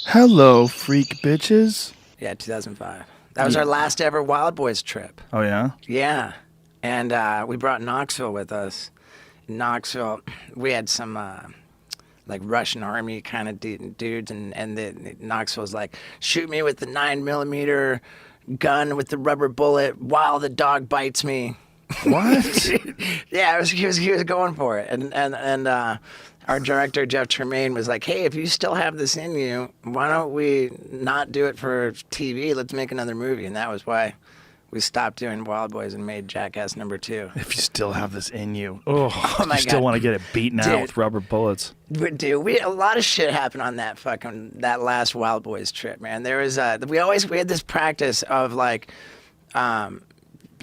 Hello, freak bitches. Yeah, 2005. That was our last ever Wildboyz trip. Oh, yeah? Yeah. And we brought Knoxville with us. In Knoxville, we had some like Russian army kind of dudes, and Knoxville was like, shoot me with the 9mm gun with the rubber bullet while the dog bites me. What? Yeah, he was going for it. And our director, Jeff Tremaine, was like, hey, if you still have this in you, why don't we not do it for TV? Let's make another movie. And that was why we stopped doing Wildboyz and made Jackass #2. If you still have this in you. Oh my God. You still want to get it beaten out with rubber bullets. Dude, a lot of shit happened on that last Wildboyz trip, man. There was we had this practice of like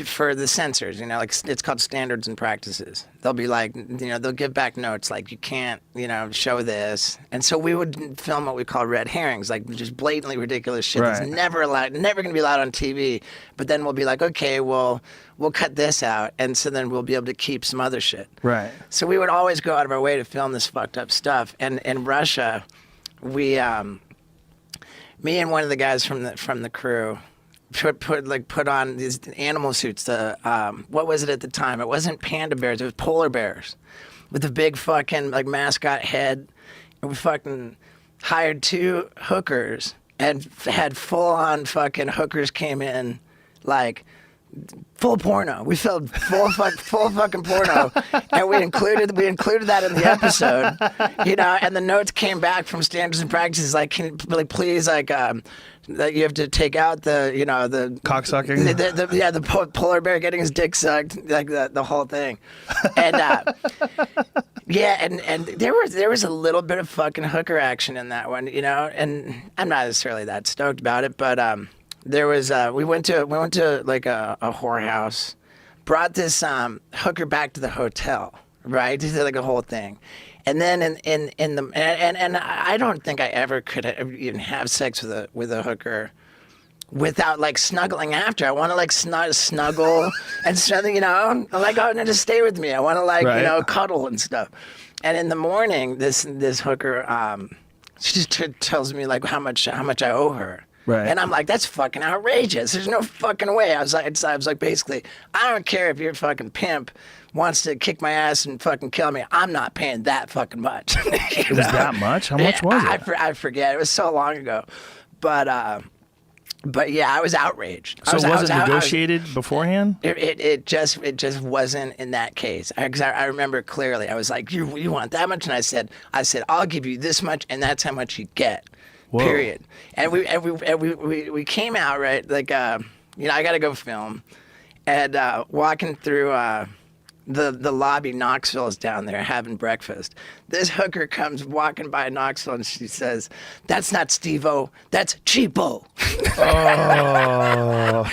for the censors, you know, like it's called standards and practices. They'll be like, you know, they'll give back notes like you can't, you know, show this. And so we would film what we call red herrings, like just blatantly ridiculous shit that's never going to be allowed on TV. But then we'll be like, okay, well, we'll cut this out. And so then we'll be able to keep some other shit. Right. So we would always go out of our way to film this fucked up stuff. And in Russia, we, me and one of the guys from the crew, put on these animal suits. What was it at the time? It wasn't panda bears. It was polar bears with a big fucking like mascot head. And we fucking hired 2 hookers and had full on fucking hookers came in like full porno. We filmed full fucking porno, and we included that in the episode, you know. And the notes came back from standards and practices like, please, like, that you have to take out the, you know, the cocksucking. The polar bear getting his dick sucked, like the whole thing, and yeah, and there was a little bit of fucking hooker action in that one, you know. And I'm not necessarily that stoked about it, but there was we went to like a whorehouse, brought this hooker back to the hotel, right? Did like a whole thing, and then in the and I don't think I ever could even have sex with a hooker without like snuggling after. I want to like snuggle and something, you know. I'm like, oh no, just stay with me. I want to like you know, cuddle and stuff. And in the morning, this hooker she just tells me like how much I owe her. Right. And I'm like, that's fucking outrageous. There's no fucking way. I was like, basically, I don't care if your fucking pimp wants to kick my ass and fucking kill me. I'm not paying that fucking much. It was that much? How much was it? I forget. It was so long ago. But yeah, I was outraged. So was it negotiated beforehand? It just wasn't in that case. I remember clearly. I was like, you want that much? And I said, I'll give you this much, and that's how much you get. Whoa. Period. And we came out, right, like you know, I gotta go film, and walking through the lobby, Knoxville is down there having breakfast. This hooker comes walking by Knoxville and she says, that's not Steve-O, that's Cheapo. Yeah.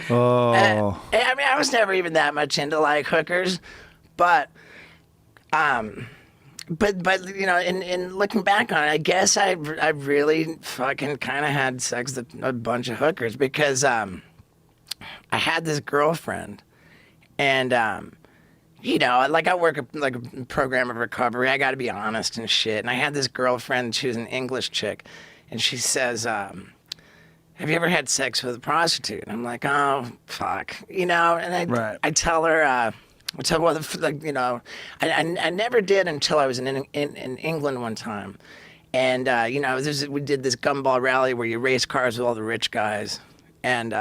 Oh. And, I mean, I was never even that much into like hookers, but you know, in looking back on it, I guess I really fucking kind of had sex with a bunch of hookers because I had this girlfriend, and you know, like I work like a program of recovery. I got to be honest and shit. And I had this girlfriend. She was an English chick, and she says, "Have you ever had sex with a prostitute?" And I'm like, "Oh fuck," you know. And I tell her. Well, like, you know, I never did until I was in England one time, and you know, we did this gumball rally where you race cars with all the rich guys, and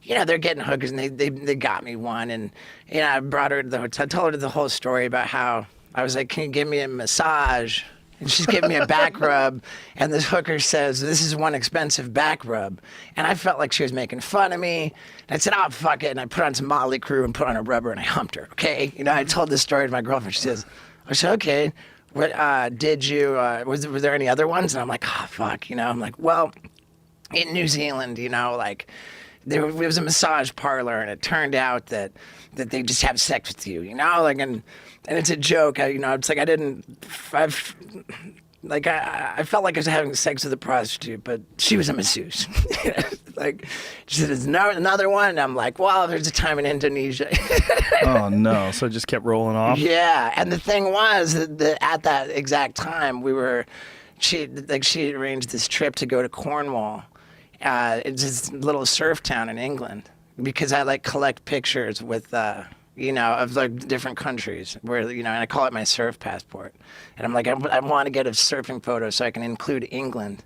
you know, they're getting hookers, and they got me one, and you know, I brought her to the hotel, told her the whole story about how I was like, "Can you give me a massage?" And she's giving me a back rub, and this hooker says, "This is one expensive back rub." And I felt like she was making fun of me. And I said, "Oh, fuck it." And I put on some Motley Crue and put on a rubber, and I humped her, okay? You know, I told this story to my girlfriend. She says, I said, "Okay, what, did you, was there any other ones?" And I'm like, "Oh, fuck," you know? I'm like, well, in New Zealand, you know, like, there was a massage parlor, and it turned out that they just have sex with you, you know, like, and it's a joke. You know, it's like I felt like I was having sex with a prostitute, but she was a masseuse. like, she said, "There's another one." And I'm like, well, there's a time in Indonesia. Oh no! So it just kept rolling off. Yeah, and the thing was that at that exact time she arranged this trip to go to Cornwall. It's this little surf town in England, because I like collect pictures with of like different countries where, and I call it my surf passport. And I'm like, I want to get a surfing photo so I can include England.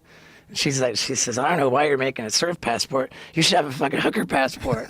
And she says, I don't know why you're making a surf passport. You should have a fucking hooker passport.